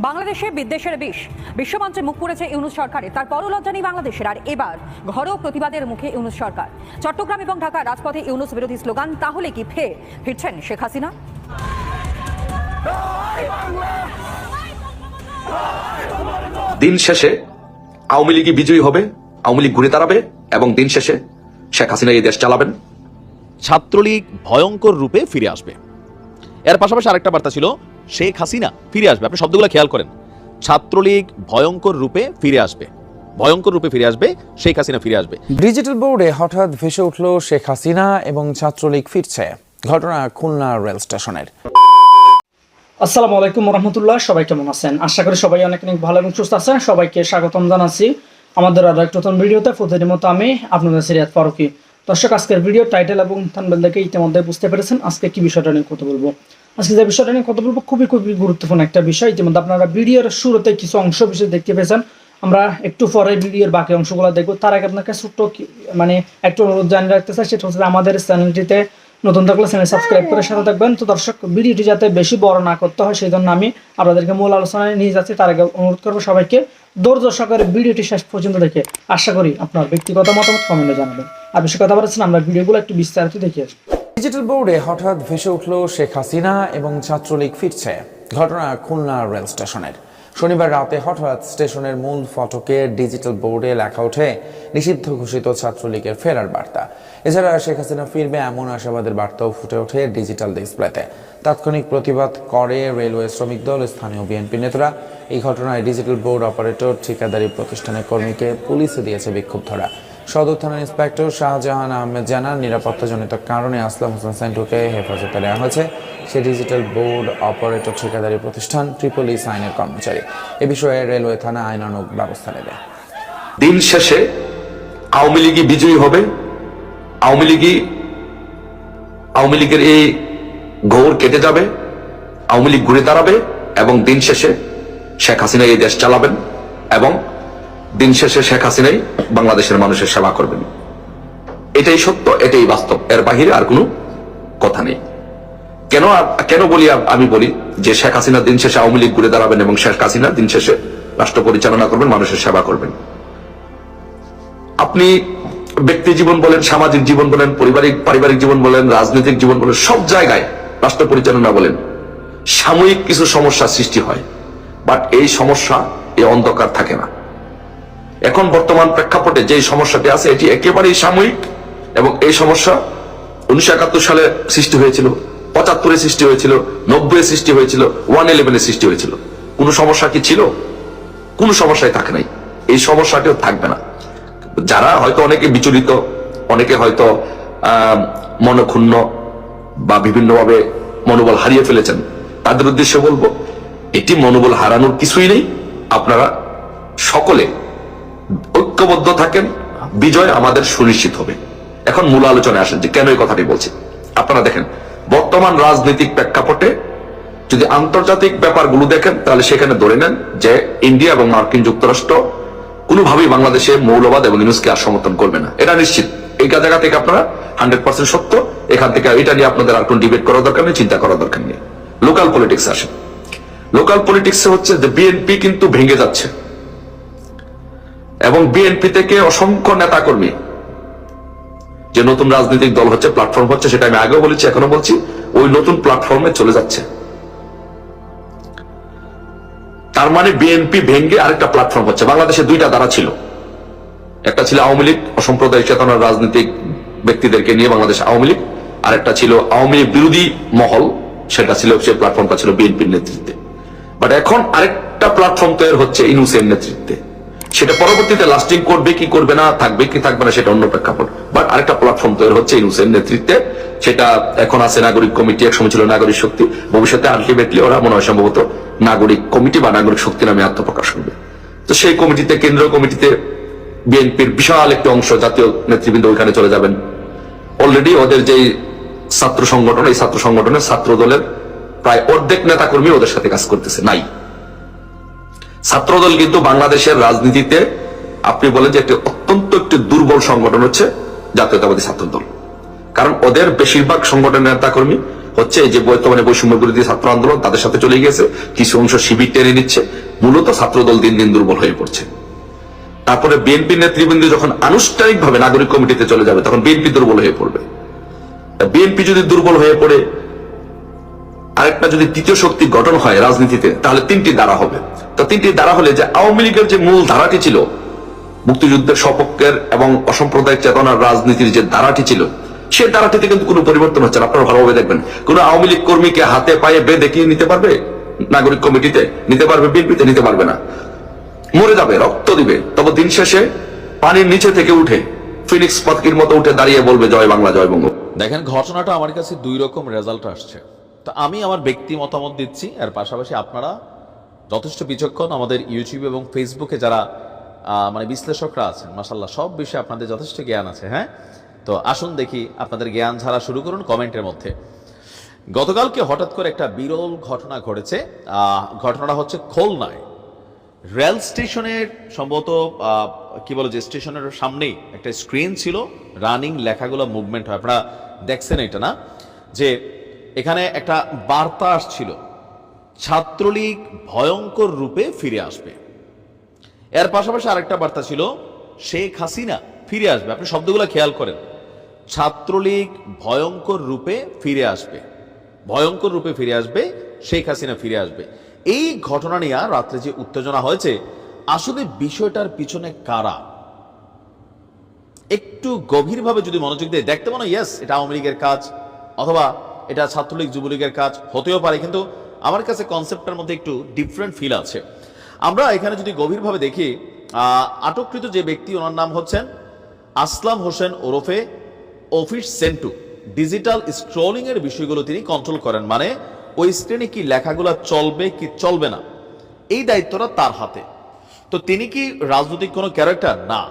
বাংলাদেশে বিদ্বেষের বিষ বিশ্বমঞ্চে মুখ পুড়েছে ইউনূস সরকারের, তারপরও লজ্জা নেই বাংলাদেশের। আর এবার ঘরোয়া প্রতিবাদের মুখে ইউনূস সরকার। চট্টগ্রাম এবং ঢাকার রাজপথে ইউনূস বিরোধী স্লোগান। তাহলে কি ফিরছেন শেখ হাসিনা? দিন শেষে আওয়ামী লীগই বিজয়ী হবে, আওয়ামী লীগ ঘুরে দাঁড়াবে এবং দিন শেষে শেখ হাসিনা এই দেশ চালাবেন। ছাত্রলীগ ভয়ঙ্কর রূপে ফিরে আসবে। এর পাশাপাশি আরেকটা বার্তা ছিল শেখ হাসিনা ফিরে আসবে। আপনি শব্দগুলো খেয়াল করেন, ছাত্রলীগ ভয়ঙ্কর রূপে ফিরে আসবে, ভয়ঙ্কর রূপে ফিরে আসবে, শেখ হাসিনা ফিরে আসবে। ডিজিটাল বোর্ডে হঠাৎ ভেসে উঠল শেখ হাসিনা এবং ছাত্রলীগ ফিরছে। ঘটনা খুলনা রেল স্টেশনের। আসসালামু আলাইকুম রহমতুল্লাহ, সবাই কেমন আছেন? আশা করি সবাই অনেক অনেক ভালো এবং সুস্থ আছেন। সবাইকে স্বাগতম জানাচ্ছি আমাদের আরো একটা নতুন ভিডিওতে। প্রতিদিনের মতো আমি আপনাদের সিরাত ফারুকি। দর্শক, আজকের ভিডিও টাইটেল এবং থাম্বনেল দেখে ইতিমধ্যে বুঝতে পেরেছেন আজকে কি বিষয়টা নিয়ে কথা বলবো। আজকে যে বিষয়টা নিয়ে কথা বলবো খুবই গুরুত্বপূর্ণ একটা বিষয়। ইতিমধ্যে আপনারা ভিডিওর শুরুতে কিছু অংশ বিশেষ দেখতে পেয়েছেন। আমরা একটু পরে ভিডিওর বাকি অংশগুলো দেখবো। তার আগে আপনাকে ছোট্ট একটু অনুরোধ জানিয়ে রাখতে চাই, সেটা হচ্ছে আমাদের চ্যানেলটিতে নতুন থাকলে চ্যানেল সাবস্ক্রাইব করে সাথে থাকবেন। তো দর্শক, ভিডিওটি যাতে বেশি বড় না করতে হয় সেই জন্য আমি আপনাদেরকে মূল আলোচনায় নিয়ে যাচ্ছি। তার আগে অনুরোধ করবো সবাইকে ধৈর্য সহকারে ভিডিওটি শেষ পর্যন্ত দেখে আশা করি আপনার ব্যক্তিগত মতামত কমেন্টে জানাবেন। আর বেশি কথা বলেছেন, আমরা ভিডিওগুলো একটু বিস্তারিত দেখে আসবো। ডিজিটাল বোর্ডে হঠাৎ ভেসে উঠল শেখ হাসিনা এবং ছাত্রলীগ ফিরছে। ঘটনা খুলনা রেল স্টেশনের। শনিবার রাতে হঠাৎ স্টেশনের মূল ফটকে ডিজিটাল বোর্ডে লেখা ওঠে নিষিদ্ধ ঘোষিত ছাত্রলীগের ফেরার বার্তা। এছাড়া শেখ হাসিনা ফিরবে এমন আশাবাদের বার্তাও ফুটে ওঠে ডিজিটাল ডিসপ্লেতে। তাৎক্ষণিক প্রতিবাদ করে রেলওয়ে শ্রমিক দল, স্থানীয় বিএনপি নেতারা। এই ঘটনায় ডিজিটাল বোর্ড অপারেটর ঠিকাদারি প্রতিষ্ঠানের কর্মীকে পুলিশে দিয়েছে বিক্ষোভ ধরা। সদর থানার ইন্সপেক্টর শাহজাহান আহমেদ জানান, নিরাপত্তাজনিত কারণে আসলাম হোসেন সেন্টুকে হেফাজতে নেওয়া হয়েছে। সে ডিজিটাল বোর্ড অপারেটর ঠিকাদারি প্রতিষ্ঠান ট্রিপল-ই আইনের কর্মচারী। এ বিষয়ে রেলওয়ে থানা আইনানুগ ব্যবস্থা নেবে। দিন শেষে আওয়ামী লীগই বিজয়ী হবে, আওয়ামী লীগের এই ঘোর কেটে যাবে, আওয়ামী লীগ ঘুরে দাঁড়াবে এবং দিন শেষে শেখ হাসিনা এই দেশ চালাবেন এবং দিন শেষে শেখ হাসিনাই বাংলাদেশের মানুষের সেবা করবেন। এটাই সত্য, এটাই বাস্তব, এর বাহিরে আর কোনো কথা নেই। কেন বলি? আমি বলি যে শেখ হাসিনা দিন শেষে আওয়ামী লীগ ঘুরে দাঁড়াবেন এবং শেখ হাসিনা দিন শেষে রাষ্ট্র পরিচালনা করবেন, মানুষের সেবা করবেন। আপনি ব্যক্তি জীবন বলেন, সামাজিক জীবন বলেন, পারিবারিক জীবন বলেন, রাজনৈতিক জীবন বলেন, সব জায়গায় রাষ্ট্র পরিচালনা বলেন, সাময়িক কিছু সমস্যা সৃষ্টি হয়, বাট এই সমস্যা, এই অন্ধকার থাকে না। এখন বর্তমান প্রেক্ষাপটে যে সমস্যাটি আছে এটি একেবারেই সাময়িক এবং এই সমস্যা 1971 সালে সৃষ্টি হয়েছিল, 75-এ সৃষ্টি হয়েছিল, 90-এ সৃষ্টি হয়েছিল, 111-এ সৃষ্টি হয়েছিল। কোনো সমস্যা কি ছিল? কোনো সমস্যাই থাকে নাই, এই সমস্যাটিও থাকবে না। যারা হয়তো অনেকে বিচলিত, অনেকে হয়তো মনক্ষুণ্ণ বা বিভিন্নভাবে মনোবল হারিয়ে ফেলেছেন, তাদের উদ্দেশ্যে বলবো এটি মনোবল হারানোর কিছুই নেই। আপনারা সকলে ঐক্যবদ্ধ থাকেন, বিজয় আমাদের সুনিশ্চিত হবে। এখন মূল আলোচনায় আসেন যে কেন এই কথাটি বলছি। আপনারা দেখেন, বর্তমান রাজনৈতিক প্রেক্ষাপটে যদি আন্তর্জাতিক ব্যাপারগুলো দেখেন তাহলে সেখানে ধরে নেন যে ইন্ডিয়া এবং মার্কিন যুক্তরাষ্ট্র কোনোভাবেই বাংলাদেশে মৌলবাদ এবং ইউনূসকে আর সমর্থন করবে না, এটা নিশ্চিত। এই জায়গা থেকে আপনারা 100% সত্য। এখান থেকে এটা নিয়ে আপনাদের আর কোনো ডিবেট করার দরকার নেই, চিন্তা করার দরকার নেই। লোকাল পলিটিক্স আসেন। লোকাল পলিটিক্সে হচ্ছে যে বিএনপি কিন্তু ভেঙে যাচ্ছে এবং বিএনপি থেকে অসংখ্য নেতাকর্মী, যে নতুন রাজনৈতিক দল হচ্ছে, প্ল্যাটফর্ম হচ্ছে, সেটা আমি আগেও বলেছি, এখনো বলছি, ওই নতুন প্ল্যাটফর্মে চলে যাচ্ছে। তার মানে বিএনপি ভেঙে আরেকটা প্ল্যাটফর্ম হচ্ছে। বাংলাদেশে দুইটা ধারা ছিল, একটা ছিল আওয়ামী লীগ, অসাম্প্রদায়িক চেতনার রাজনৈতিক ব্যক্তিদেরকে নিয়ে বাংলাদেশ আওয়ামী লীগ, আর একটা ছিল আওয়ামী লীগ বিরোধী মহল, সেটা ছিল, সেই প্ল্যাটফর্মটা ছিল বিএনপির নেতৃত্বে। বাট এখন আরেকটা প্ল্যাটফর্ম তৈরি হচ্ছে ইউনূসের নেতৃত্বে। সেটা পরবর্তীতে লাস্টিং করবে কি করবে না, থাকবে কি থাকবে না, সেটা অন্য প্রেক্ষাপট। বাট আরেকটা প্ল্যাটফর্ম তৈরি হচ্ছে ইউনূসের নেতৃত্বে। সেটা এখন আছে নাগরিক কমিটি, একসময় ছিল নাগরিক শক্তি, ভবিষ্যতে আলটিমেটলি ওরা মনে হয় সম্ভবত নাগরিক কমিটি বা নাগরিক শক্তি নামে আত্মপ্রকাশ করবে। তো সেই কমিটিতে, কেন্দ্রীয় কমিটিতে বিএনপির বিশাল একটি অংশ, জাতীয় নেতৃবৃন্দ ওইখানে চলে যাবেন। অলরেডি ওদের যে ছাত্র সংগঠন, এই ছাত্র সংগঠনের ছাত্র দলের প্রায় অর্ধেক নেতাকর্মী ওদের সাথে কাজ করতেছে নাই। ছাত্রদল কিন্তু বাংলাদেশের রাজনীতিতে আপনি বলেন যে অত্যন্ত একটি দুর্বল সংগঠন হচ্ছে জাতীয়তাবাদী ছাত্র দল। কারণ ওদের বেশিরভাগ সংগঠনের নেতাকর্মী হচ্ছে যে বর্তমানে বৈষম্য বিরোধী ছাত্র আন্দোলন তাদের সাথে চলে গেছে, কিছু অংশ শিবির টেনে নিচ্ছে, মূলত ছাত্রদল দিন দিন দুর্বল হয়ে পড়ছে। তারপরে বিএনপি নেতৃবৃন্দ যখন আনুষ্ঠানিকভাবে নাগরিক কমিটিতে চলে যাবে তখন বিএনপি দুর্বল হয়ে পড়বে। বিএনপি যদি দুর্বল হয়ে পড়ে আরেকটা যদি তৃতীয় শক্তি গঠন হয় রাজনীতিতে, তাহলে তিনটি ধারা হবে। তো তিনটি ধারা হলে যে আওয়ামী লীগের যে মূল ধারাটি ছিল মুক্তিযুদ্ধের সপক্ষের এবং অসাম্প্রদায়িক চেতনার রাজনীতির যে ধারাটি ছিল, সে ধারাটিতে কিন্তু কোনো পরিবর্তন হচ্ছে না। আপনারা ভালোভাবে দেখবেন, কোন আওয়ামী লীগ কর্মীকে হাতে পায়ে বেঁধে কি নিতে পারবে নাগরিক কমিটিতে? নিতে পারবে? বিএনপিতে নিতে পারবে না, মরে যাবে, রক্ত দিবে। তবে দিন শেষে পানির নিচে থেকে উঠে ফিনিক্স পাখির মতো উঠে দাঁড়িয়ে বলবে জয় বাংলা, জয় বঙ্গ। দেখেন, ঘটনাটা আমার কাছে দুই রকম রেজাল্ট আসছে। তো আমি আমার ব্যক্তি মতামত দিচ্ছি, এর পাশাপাশি আপনারা যথেষ্ট বিচক্ষণ, আমাদের ইউটিউব এবং ফেসবুকে যারা মানে বিশ্লেষকরা আছেন, মাশাআল্লাহ সব বিষয়ে আপনাদের যথেষ্ট জ্ঞান আছে। হ্যাঁ, তো আসুন দেখি আপনাদের জ্ঞান ঝাড়া শুরু করুন কমেন্টের মধ্যে। গতকালকে হঠাৎ করে একটা বিরল ঘটনা ঘটেছে। ঘটনাটা হচ্ছে খুলনায় রেল স্টেশনের সম্ভবত কি বলে যে স্টেশনের সামনেই একটা স্ক্রিন ছিল, রানিং লেখাগুলো মুভমেন্ট হয়, আপনারা দেখছেন এটা না? যে এখানে একটা বার্তা আসছিল, ছাত্রলীগ ভয়ঙ্কর রূপে ফিরে আসবে। এর পাশাপাশি আরেকটা বার্তা ছিল, শেখ হাসিনা ফিরে আসবে। আপনি শব্দগুলো খেয়াল করেন, ছাত্রলীগ ভয়ঙ্কর রূপে ফিরে আসবে, ভয়ঙ্কর রূপে ফিরে আসবে, শেখ হাসিনা ফিরে আসবে। এই ঘটনা নিয়ে রাত্রে যে উত্তেজনা হয়েছে, আসলে বিষয়টার পিছনে কারা একটু গভীরভাবে যদি মনোযোগ দিয়ে দেখতে মনে হয় ইয়েস এটা আওয়ামী লীগের কাজ অথবা এটা ছাত্রলীগ যুবলীগের কাজ হতেও পারে, কিন্তু আমার কাছে কনসেপ্টের মধ্যে একটু ডিফারেন্ট ফিল আছে। আমরা এখানে যদি গভীরভাবে দেখি, আটককৃত যে ব্যক্তি, ওনার নাম হচ্ছেন আসলাম হোসেন ওরফে অফিস সেন্টু। ডিজিটাল স্ক্রলিং এর বিষয়গুলো তিনি কন্ট্রোল করেন, মানে ওই স্ক্রিনে কি লেখাগুলো চলবে কি চলবে না, এই দায়িত্বটা তার হাতে। তো তিনি কি রাজনৈতিক কোনো ক্যারেক্টার? না,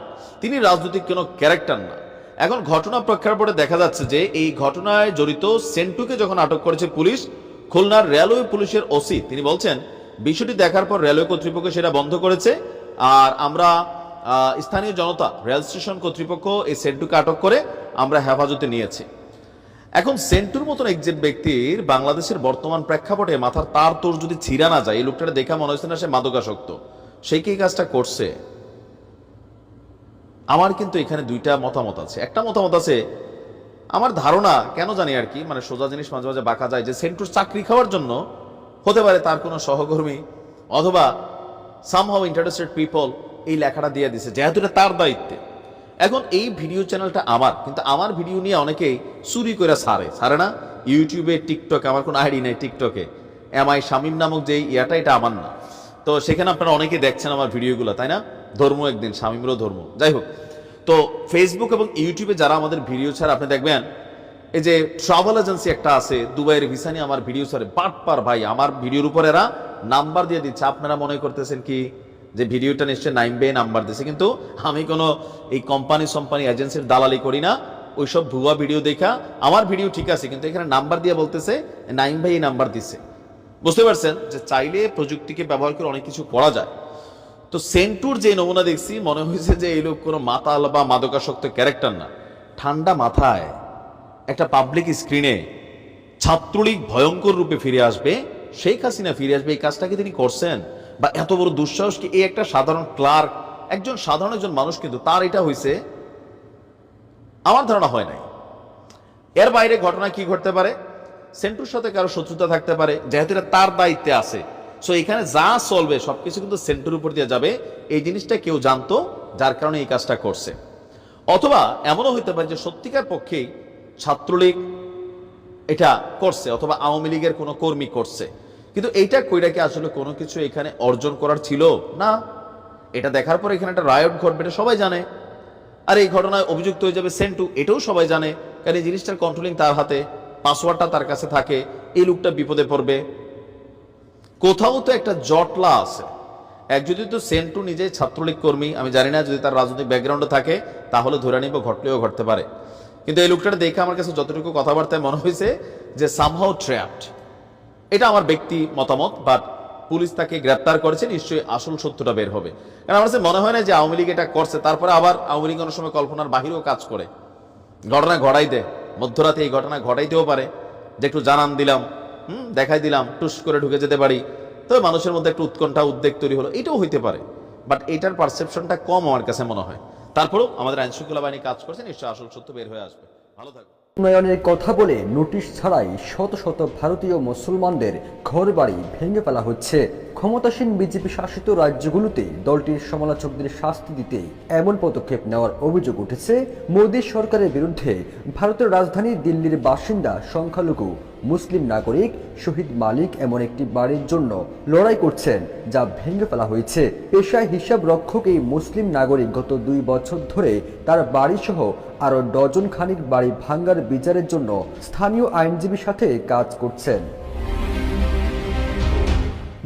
তিনি রাজনৈতিক কোনো ক্যারেক্টার না। এখন ঘটনা প্রেক্ষাপটে দেখা যাচ্ছে যে এই ঘটনায় জড়িত সেন্টুকে যখন আটক করেছে পুলিশ, খুলনার রেলওয়ে পুলিশের ওসি তিনি বলছেন বিষয়টি দেখার পর রেলওয়ে কর্তৃপক্ষ সেটা বন্ধ করেছে, আর আমরা স্থানীয় জনতা রেল স্টেশন কর্তৃপক্ষ এই সেন্টুকে আটক করে আমরা হেফাজতে নিয়েছি। এখন সেন্টুর মতন একজন ব্যক্তির বাংলাদেশের বর্তমান প্রেক্ষাপটে মাথার তার তোর যদি ছিঁড়া না যায়, এই লোকটা দেখা মনে হচ্ছে না সে মাদকাসক্ত, সে কি কাজটা করছে? আমার কিন্তু এখানে দুইটা মতামত আছে। একটা মতামত আছে, আমার ধারণা কেন জানি আর কি, মানে সোজা জিনিস মাঝে মাঝে বাঁকা যায়, যে সেন্টুর চাকরি খাওয়ার জন্য হতে পারে তার কোনো সহকর্মী অথবা সামহাউ ইন্টারেস্টেড পিপল এই লেখাটা দিয়ে দিছে, যেহেতু এটা তার দায়িত্বে। এখন এই ভিডিও চ্যানেলটা আমার, কিন্তু আমার ভিডিও নিয়ে অনেকেই চুরি করে ছাড়ে না ইউটিউবে, টিকটকে। আমার কোনো আইডি নেই টিকটকে, এমআই শামীম নামক যে ইয়াটা, এটা আমার না। তো সেখানে আপনারা অনেকে দেখছেন আমার ভিডিওগুলো, তাই না? ধর্ম একদিন, শামীমেরও ধর্ম, যাই হোক। তো ফেসবুক এবং ইউটিউবে যারা আমাদের ভিডিও ছাড়া, আপনি দেখবেন এই যে ট্রাভেল এজেন্সি একটা আছে, দুবাইয়ের ভিসা নিয়ে আমার ভিডিও ছাড়ে, বাটপার ভাই, আমার ভিডিওর উপর এরা নাম্বার দিয়ে দিচ্ছে। আপনারা মনে করতেছেন কি যে ভিডিওটা নিশ্চয়ই নাইম বে নাম্বার দিচ্ছে, কিন্তু আমি কোনো এই কোম্পানি এজেন্সির দালালি করি না। ওইসব ভুয়া ভিডিও দেখা আমার ভিডিও ঠিক আছে, কিন্তু এখানে নাম্বার দিয়ে বলতেছে নাইম ভাই এই নাম্বার দিচ্ছে। বুঝতে পারছেন যে চাইলে প্রযুক্তিকে ব্যবহার করে অনেক কিছু করা যায়। তো সেন্টুর যে নমুনা দেখছি, মনে হয়েছে যে এই লোক কোনো মাতাল বা মাদকাসক্ত ক্যারেক্টার না। ঠান্ডা মাথায় একটা পাবলিক স্ক্রিনে ছাত্রলীগ ভয়ঙ্কর রূপে ফিরে আসবে, শেখ হাসিনা ফিরে আসবে, এই কাজটাকে তিনি করছেন? বা এত বড় দুঃসাহস কি এই একটা সাধারণ ক্লার্ক, একজন মানুষ, কিন্তু তার এটা হয়েছে? আমার ধারণা হয় নাই। এর বাইরে ঘটনা কি ঘটতে পারে? সেন্টুর সাথে কারো শত্রুতা থাকতে পারে, যেহেতু এটা তার দায়িত্বে আছে। সো এখানে যা চলবে সবকিছু কিন্তু সেন্টুর উপর দিয়ে যাবে, এই জিনিসটা কেউ জানতো, যার কারণে এই কাজটা করছে। অথবা এমনও হইতে পারে যে সত্যিকার পক্ষেই ছাত্রলীগ এটা করছে, অথবা আওয়ামী লীগের কোনো কর্মী করছে, কিন্তু এইটা কইরা কি আসলে কোনো কিছু এখানে অর্জন করার ছিল না? এটা দেখার পর এখানে একটা রায়ট ঘটবে, এটা সবাই জানে। আর এই ঘটনায় অভিযুক্ত হয়ে যাবে সেন্টু, এটাও সবাই জানে, কারণ এই জিনিসটার কন্ট্রোলিং তার হাতে, পাসওয়ার্ডটা তার কাছে থাকে। এই লোকটা বিপদে পড়বে, কোথাও তো একটা জটলা আছে। এক যদি তো সেন্টু নিজে ছাত্রলীগ কর্মী, আমি জানি না, যদি তার রাজনৈতিক ব্যাকগ্রাউন্ডে থাকে তাহলে ধরে নিব ঘটলেও ঘটতে পারে, কিন্তু এই লোকটা দেখে আমার কাছে যতটুকু কথাবার্তায় মনে হয়েছে যে সামহাউ ট্র্যাপড। এটা আমার ব্যক্তি মতামত, বাট পুলিশ তাকে গ্রেপ্তার করেছে, নিশ্চয়ই আসল সত্যটা বের হবে। কারণ আমার কাছে মনে হয় না যে আওয়ামী লীগ এটা করছে, তারপরে আবার আওয়ামী লীগ অনেক সময় কল্পনার বাহিরেও কাজ করে, ঘটনা ঘটাই দেয়, মধ্যরাতে এই ঘটনা ঘটাইতেও পারে। যে একটু জানান দিলাম, দেখাই দিলাম, টুস করে ঢুকে যেতে পারি, তবে মানুষের মধ্যে একটু উৎকণ্ঠা উদ্বেগ তৈরি হলো, এটাও হইতে পারে। বাট এটার পারসেপশনটা কম আমার কাছে মনে হয়। তারপরেও আমাদের আইন শৃঙ্খলা বাহিনী কাজ করছে, নিশ্চয়ই আসল সত্য বের হয়ে আসবে। ভালো থাকবে। উন্নয়নের কথা বলে নোটিশ ছাড়াই শত শত ভারতীয় মুসলমানদের ঘরবাড়ি ভেঙে ফেলা হচ্ছে। ক্ষমতাসীন বিজেপি শাসিত রাজ্যগুলোতে দলটির সমালোচকদের শাস্তি দিতে এমন পদক্ষেপ নেওয়ার অভিযোগ উঠেছে মোদী সরকারের বিরুদ্ধে। ভারতের রাজধানী দিল্লির বাসিন্দা সংখ্যালঘু মুসলিম নাগরিক শহীদ মালিক এমন একটি বাড়ির জন্য লড়াই করছেন যা ভেঙে ফেলা হয়েছে। পেশায় হিসাব রক্ষক এই মুসলিম নাগরিক গত 2 বছর ধরে তার বাড়িসহ আরও ডজন খানিক বাড়ি ভাঙ্গার বিচারের জন্য স্থানীয় আইনজীবীর সাথে কাজ করছেন।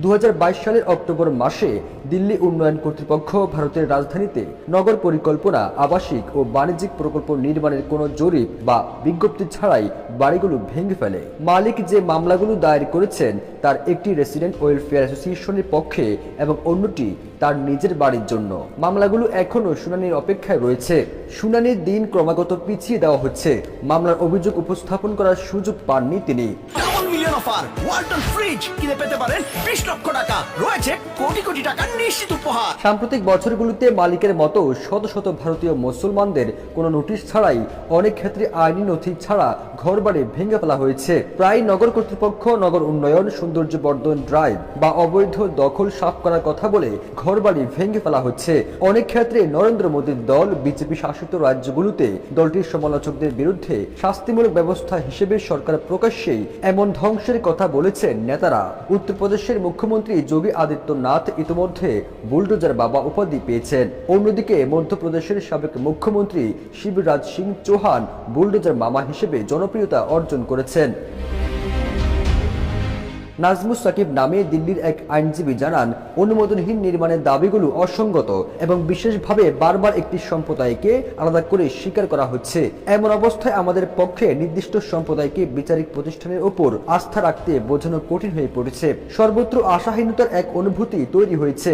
2022 সালের অক্টোবর মাসে দিল্লি উন্নয়ন কর্তৃপক্ষ ভারতের রাজধানীতে নগর পরিকল্পনা, আবাসিক ও বাণিজ্যিক প্রকল্প নির্মাণের কোনো জরিপ বা বিজ্ঞপ্তি ছাড়াই বাড়িগুলো ভেঙে ফেলে। মালিক যে মামলাগুলো দায়ের করেছেন তার একটি রেসিডেন্ট ওয়েলফেয়ার অ্যাসোসিয়েশনের পক্ষে এবং অন্যটি তার নিজের বাড়ির জন্য। মামলাগুলো এখনও শুনানির অপেক্ষায় রয়েছে। শুনানির দিন ক্রমাগত পিছিয়ে দেওয়া হচ্ছে। মামলার অভিযোগ উপস্থাপন করার সুযোগ পাননি তিনি। অফার ওয়ালটন ফ্রিজ কিনে পেতে পারেন 20 লক্ষ টাকা, রয়েছে কোটি কোটি টাকার নিশ্চিত উপহার। সাম্প্রতিক বছরগুলোতে মালিকের মতো শত শত ভারতীয় মুসলমানদের কোনো নোটিশ ছাড়াই, অনেক ক্ষেত্রে আইনি নথি ছাড়া ঘরবাড়ি ভেঙে ফেলা হয়েছে। প্রায় নগর কর্তৃপক্ষ নগর উন্নয়ন, সৌন্দর্য বর্ধন ড্রাইভ বা অবৈধ দখল সাফ করার কথা বলে ঘরবাড়ি ভেঙে ফেলা হচ্ছে। অনেক ক্ষেত্রে নরেন্দ্র মোদীর দল বিজেপি শাসিত রাজ্যগুলোতে দলটির সমালোচকদের বিরুদ্ধে শাস্তিমূলক ব্যবস্থা হিসেবে সরকার প্রকাশ্যেই এমন ধ্বংসের কথা বলেছেন নেতারা। উত্তরপ্রদেশের মুখ্যমন্ত্রী যোগী আদিত্যনাথ ইতিমধ্যে বুলডোজার বাবা উপাধি পেয়েছেন। অন্যদিকে মধ্যপ্রদেশের সাবেক মুখ্যমন্ত্রী শিবরাজ সিং চৌহান বুলডোজার মামা হিসেবে জনপ্রিয়তা অর্জন করেছেন। নাজমুস সাকিব নামে দিল্লির এক আইনজীবী জানান, অনুমোদনহীন নির্মাণের দাবিগুলো অসঙ্গত এবং বিশেষভাবে বারবার একটি সম্প্রদায়কে আলাদা করে স্বীকার করা হচ্ছে। এমন অবস্থায় আমাদের পক্ষে নির্দিষ্ট সম্প্রদায়কে বিচারিক প্রতিষ্ঠানের উপর আস্থা রাখতে বোঝানো কঠিন হয়ে পড়েছে। সর্বত্র আশাহীনতার এক অনুভূতি তৈরি হয়েছে।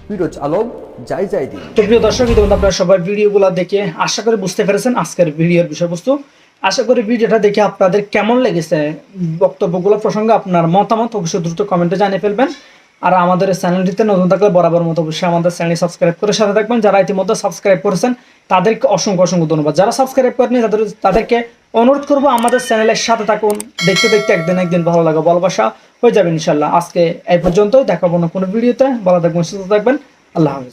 ফিরোজ আলম, জয় জয় দিন। তো প্রিয় দর্শক, ইতিমধ্যে আপনারা সবাই ভিডিওগুলো দেখে আশা করি বুঝতে পেরেছেন আজকের ভিডিওর বিষয়বস্তু। আশা করি ভিডিওটা দেখে আপনাদের কেমন লেগেছে, বক্তব্যগুলো প্রসঙ্গে আপনার মতামত অবশ্যই দ্রুত কমেন্টে জানিয়ে ফেলবেন। আর আমাদের চ্যানেলটিতে নতুন থাকলে বরাবর মতো অবশ্যই আমাদের চ্যানেল সাবস্ক্রাইব করে সাথে থাকবেন। যারা ইতিমধ্যে সাবস্ক্রাইব করেছেন তাদেরকে অসংখ্য অসংখ্য ধন্যবাদ। যারা সাবস্ক্রাইব করেনি তাদেরকে অনুরোধ করবো আমাদের চ্যানেলের সাথে থাকুন। দেখতে দেখতে একদিন ভালো লাগা ভালোবাসা হয়ে যাবে ইনশাল্লাহ। আজকে এই পর্যন্তই, দেখাবো না কোনো ভিডিওতে। ভালো থাকবেন, সুস্থ থাকবেন। আল্লাহ হাফেজ।